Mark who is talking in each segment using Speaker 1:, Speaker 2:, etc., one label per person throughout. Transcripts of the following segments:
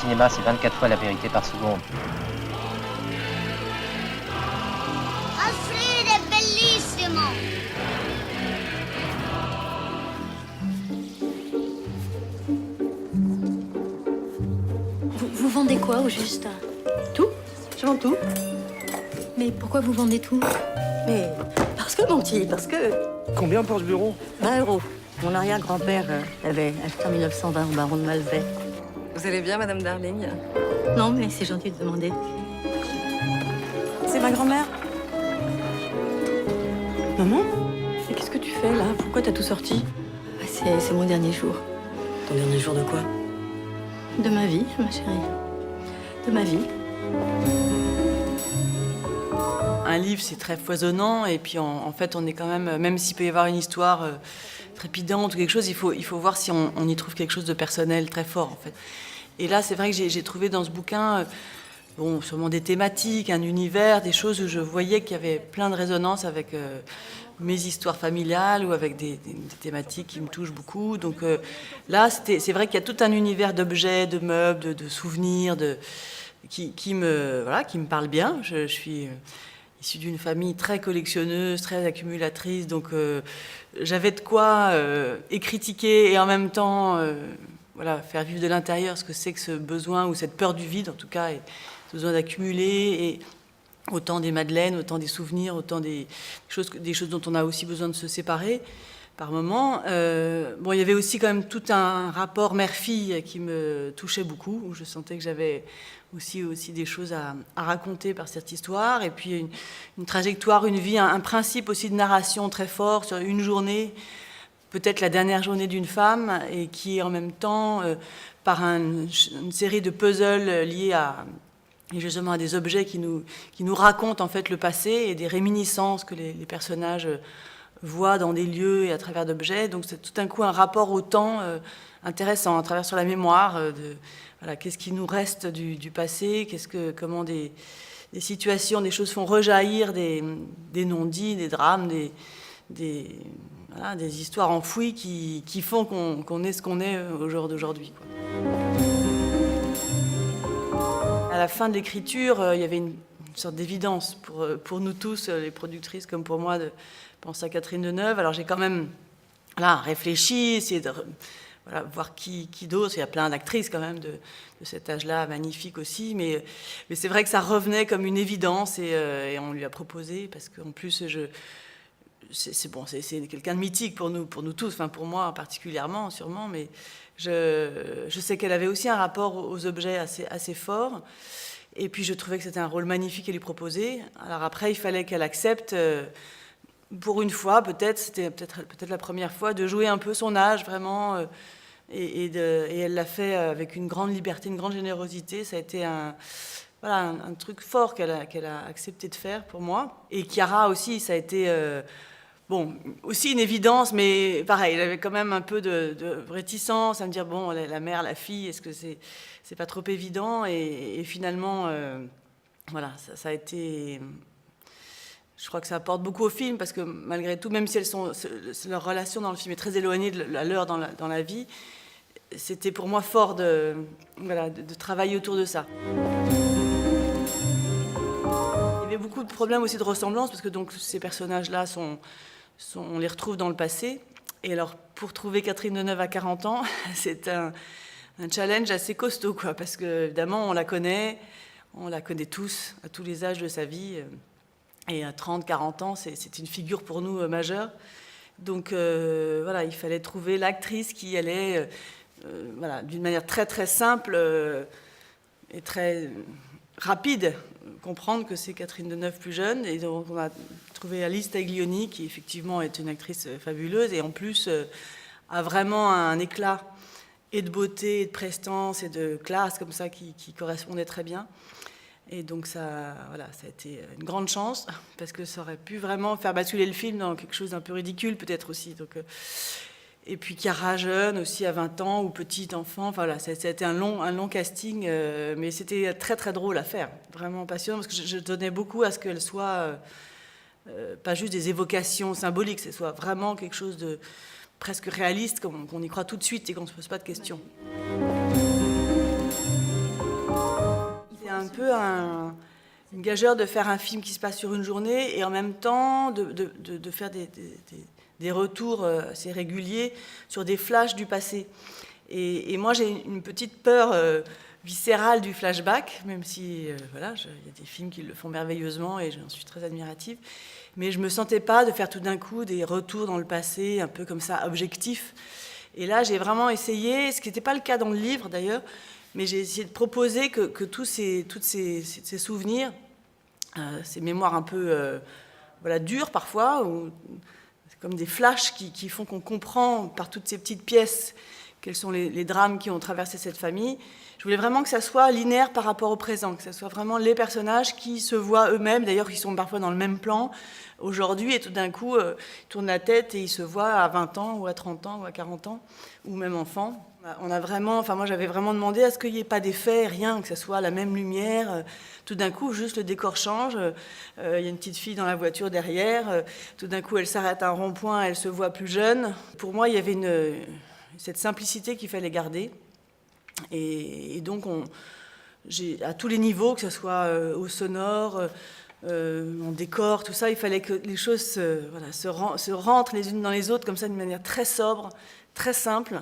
Speaker 1: cinéma, c'est 24 fois la vérité par seconde.
Speaker 2: Alfred è bellissimo!
Speaker 3: Vous vendez quoi au juste?
Speaker 4: Tout. Je vends tout.
Speaker 3: Mais pourquoi vous vendez tout?
Speaker 4: Mais parce que, mon petit, parce que...
Speaker 5: Combien pour ce bureau?
Speaker 4: 20 €. Mon arrière-grand-père avait acheté en 1920 au baron de Malvet.
Speaker 6: Vous allez bien, Madame Darling?
Speaker 3: Non, mais c'est gentil de demander.
Speaker 4: C'est ma grand-mère. Maman? Mais qu'est-ce que tu fais, là? Pourquoi t'as tout sorti?
Speaker 3: Ah, c'est mon dernier jour.
Speaker 4: Ton dernier jour de quoi?
Speaker 3: De ma vie, ma chérie. De ma vie.
Speaker 7: Un livre, c'est très foisonnant, et puis en fait, on est quand même s'il peut y avoir une histoire trépidante ou quelque chose, il faut voir si on y trouve quelque chose de personnel très fort, en fait. Et là, c'est vrai que j'ai trouvé dans ce bouquin, bon, sûrement des thématiques, un univers, des choses où je voyais qu'il y avait plein de résonances avec mes histoires familiales ou avec des thématiques qui me touchent beaucoup. Donc là, c'est vrai qu'il y a tout un univers d'objets, de meubles, de souvenirs, qui me parle bien. Je suis issue d'une famille très collectionneuse, très accumulatrice, donc j'avais de quoi critiquer et en même temps faire vivre de l'intérieur ce que c'est que ce besoin ou cette peur du vide, en tout cas, et ce besoin d'accumuler, et autant des madeleines, autant des souvenirs, autant des choses dont on a aussi besoin de se séparer par moments. Bon, il y avait aussi quand même tout un rapport mère-fille qui me touchait beaucoup, où je sentais que j'avais aussi des choses à raconter par cette histoire, et puis une trajectoire, une vie, un principe aussi de narration très fort sur une journée, peut-être la dernière journée d'une femme, et qui est en même temps, par une série de puzzles liés justement à des objets qui nous racontent en fait le passé, et des réminiscences que les personnages voient dans des lieux et à travers d'objets. Donc c'est tout d'un coup un rapport au temps intéressant, à travers sur la mémoire, qu'est-ce qui nous reste du passé, comment des situations, des choses font rejaillir des non-dits, des drames, des histoires enfouies qui font qu'on est ce qu'on est au jour d'aujourd'hui, quoi. À la fin de l'écriture, il y avait une sorte d'évidence pour nous tous, les productrices comme pour moi, de penser à Catherine Deneuve. Alors j'ai quand même réfléchi, essayé de voir qui d'autre. Il y a plein d'actrices quand même de cet âge-là, magnifiques aussi, mais c'est vrai que ça revenait comme une évidence, et on lui a proposé, parce qu'en plus c'est quelqu'un de mythique pour nous tous, enfin pour moi particulièrement sûrement, mais je sais qu'elle avait aussi un rapport aux objets assez fort, et puis je trouvais que c'était un rôle magnifique à lui proposer. Alors après, il fallait qu'elle accepte, pour une fois, c'était peut-être la première fois, de jouer un peu son âge vraiment, et elle l'a fait avec une grande liberté, une grande générosité. Ça a été un truc fort qu'elle a accepté de faire pour moi. Et Chiara aussi, ça a été aussi une évidence, mais pareil, elle avait quand même un peu de réticence à me dire, bon, la mère, la fille, est-ce que c'est pas trop évident, et finalement, ça a été... Je crois que ça apporte beaucoup au film, parce que malgré tout, même si leur relation dans le film est très éloignée de la leur dans la vie, c'était pour moi fort de travailler autour de ça. Il y avait beaucoup de problèmes aussi de ressemblance, parce que donc ces personnages-là on les retrouve dans le passé. Et alors, pour trouver Catherine Deneuve à 40 ans, c'est un challenge assez costaud, quoi, parce que évidemment, on la connaît tous, à tous les âges de sa vie. Et à 30, 40 ans, c'est une figure pour nous majeure. Donc il fallait trouver l'actrice qui allait, d'une manière très très simple et très rapide, comprendre que c'est Catherine Deneuve plus jeune. Et donc on a trouvé Alice Taglioni, qui effectivement est une actrice fabuleuse, et en plus a vraiment un éclat et de beauté, et de prestance, et de classe comme ça qui correspondait très bien. Et donc ça a été une grande chance, parce que ça aurait pu vraiment faire basculer le film dans quelque chose d'un peu ridicule peut-être aussi. Donc, et puis Chiara jeune aussi, à 20 ans, ou petite enfant. Enfin, ça a été un long casting, mais c'était très très drôle à faire, vraiment passionnant, parce que je tenais beaucoup à ce qu'elle soit pas juste des évocations symboliques, que ce soit vraiment quelque chose de presque réaliste, qu'on y croit tout de suite et qu'on ne se pose pas de questions. un peu une gageure de faire un film qui se passe sur une journée et en même temps de faire des retours assez réguliers sur des flashs du passé. Et moi, j'ai une petite peur viscérale du flashback, même si voilà, il y a des films qui le font merveilleusement et j'en suis très admirative. Mais je ne me sentais pas de faire tout d'un coup des retours dans le passé, un peu comme ça, objectifs. Et là, j'ai vraiment essayé, ce qui n'était pas le cas dans le livre d'ailleurs, mais j'ai essayé de proposer que tous ces souvenirs, ces mémoires un peu voilà, dures parfois, ou comme des flashs qui font qu'on comprend par toutes ces petites pièces quels sont les drames qui ont traversé cette famille. Je voulais vraiment que ça soit linéaire par rapport au présent, que ça soit vraiment les personnages qui se voient eux-mêmes, d'ailleurs qui sont parfois dans le même plan aujourd'hui, et tout d'un coup ils tournent la tête et ils se voient à 20 ans ou à 30 ans ou à 40 ans, ou même enfants. On a vraiment, enfin moi j'avais vraiment demandé à ce qu'il n'y ait pas d'effet, rien, que ça soit la même lumière. Tout d'un coup, juste le décor change. Il y a une petite fille dans la voiture derrière. Tout d'un coup, elle s'arrête à un rond-point, elle se voit plus jeune. Pour moi, il y avait cette simplicité qu'il fallait garder. Et donc, à tous les niveaux, que ce soit au sonore, en décor, tout ça, il fallait que les choses se rentrent les unes dans les autres, comme ça, d'une manière très sobre, très simple.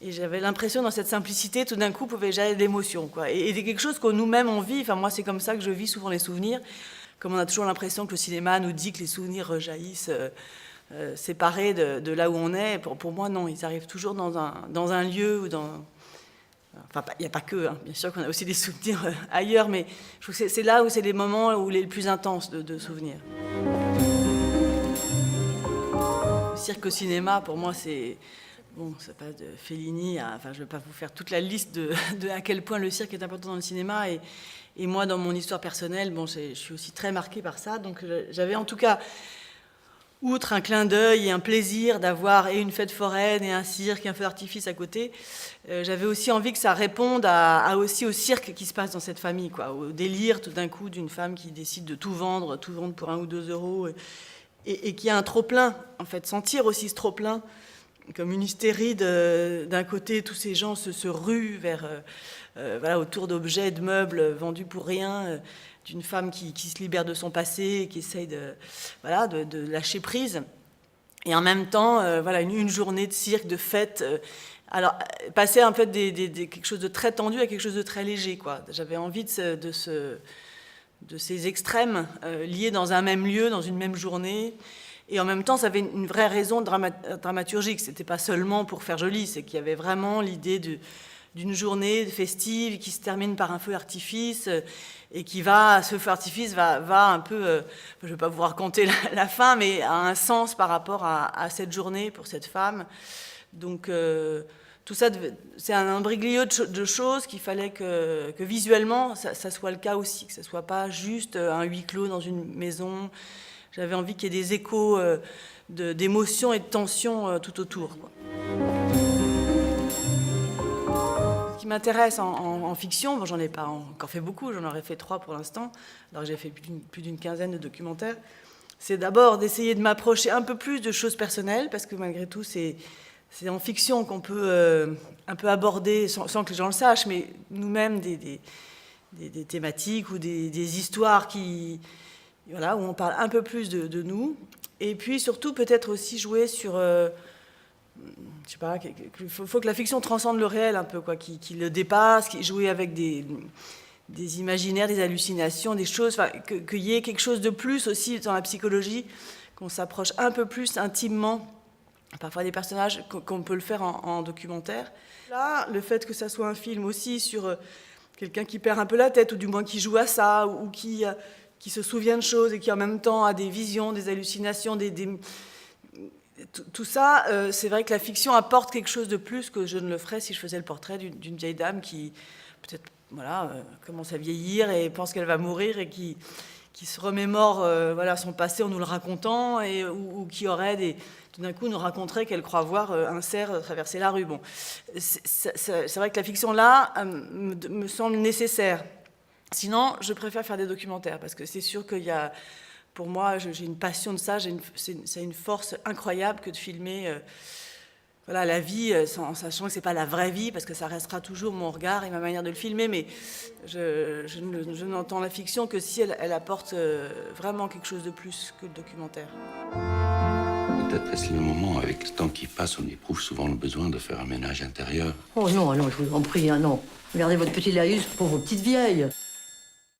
Speaker 7: Et j'avais l'impression, dans cette simplicité, tout d'un coup, pouvait gérer l'émotion, quoi. Et c'est quelque chose que nous-mêmes, on vit. Enfin, moi, c'est comme ça que je vis souvent les souvenirs. Comme on a toujours l'impression que le cinéma nous dit que les souvenirs rejaillissent séparés de là où on est. Pour moi, non, ils arrivent toujours dans un lieu ou dans... Enfin, il n'y a pas que, hein. Bien sûr qu'on a aussi des souvenirs ailleurs, mais je trouve que c'est là où c'est les moments où les plus intenses de souvenirs. Le cirque au cinéma, pour moi, c'est... Bon, ça passe de Fellini à... Enfin, je ne vais pas vous faire toute la liste de à quel point le cirque est important dans le cinéma. Et moi, dans mon histoire personnelle, bon, je suis aussi très marquée par ça. Donc, j'avais en tout cas... Outre un clin d'œil et un plaisir d'avoir et une fête foraine et un cirque et un feu d'artifice à côté, j'avais aussi envie que ça réponde aussi au cirque qui se passe dans cette famille, quoi, au délire tout d'un coup d'une femme qui décide de tout vendre pour 1 ou 2 euros et qui a un trop-plein, en fait, sentir aussi ce trop-plein comme une hystérie d'un côté, tous ces gens se ruent voilà, autour d'objets, de meubles vendus pour rien, d'une femme qui se libère de son passé, qui essaye de lâcher prise. Et en même temps, voilà, une journée de cirque, de fête. Alors, passer en fait quelque chose de très tendu à quelque chose de très léger, quoi. J'avais envie de ces extrêmes liés dans un même lieu, dans une même journée. Et en même temps, ça avait une vraie raison dramaturgique. C'était pas seulement pour faire joli, c'est qu'il y avait vraiment l'idée d'une journée festive qui se termine par un feu d'artifice et ce feu d'artifice va un peu, je ne vais pas vous raconter la fin, mais a un sens par rapport à cette journée pour cette femme. Donc tout ça, c'est un imbroglio de choses qu'il fallait que visuellement, ça soit le cas aussi, que ce ne soit pas juste un huis clos dans une maison. J'avais envie qu'il y ait des échos d'émotions et de tensions tout autour, quoi. Ce qui m'intéresse en fiction, bon, j'en ai pas encore fait beaucoup, j'en aurais fait 3 pour l'instant, alors que j'ai fait plus d'une quinzaine de documentaires, c'est d'abord d'essayer de m'approcher un peu plus de choses personnelles, parce que malgré tout, c'est en fiction qu'on peut un peu aborder, sans que les gens le sachent, mais nous-mêmes des thématiques ou des histoires voilà, où on parle un peu plus de nous. Et puis surtout, peut-être aussi jouer sur... je sais pas, il faut que la fiction transcende le réel un peu, quoi, qui le dépasse, jouer avec des imaginaires, des hallucinations, des choses, qu'il y ait quelque chose de plus aussi dans la psychologie, qu'on s'approche un peu plus intimement, parfois des personnages, qu'on peut le faire en documentaire. Là, le fait que ça soit un film aussi sur quelqu'un qui perd un peu la tête, ou du moins qui joue à ça, ou qui se souvient de choses et qui en même temps a des visions, des hallucinations, tout ça, c'est vrai que la fiction apporte quelque chose de plus que je ne le ferais si je faisais le portrait d'une vieille dame qui, peut-être, voilà, commence à vieillir et pense qu'elle va mourir et qui se remémore voilà, son passé en nous le racontant, ou qui aurait tout d'un coup nous raconterait qu'elle croit voir un cerf traverser la rue. Bon, c'est vrai que la fiction, là, me semble nécessaire. Sinon, je préfère faire des documentaires, parce que c'est sûr qu'il y a... Pour moi, j'ai une passion de ça, c'est une force incroyable que de filmer voilà, la vie, en sachant que c'est pas la vraie vie, parce que ça restera toujours mon regard et ma manière de le filmer, mais je n'entends la fiction que si elle apporte vraiment quelque chose de plus que le documentaire.
Speaker 5: Peut-être est-ce le moment, avec le temps qui passe, on éprouve souvent le besoin de faire un ménage intérieur.
Speaker 4: Oh non, je vous en prie, hein, non. Gardez votre petit laïus pour vos petites vieilles.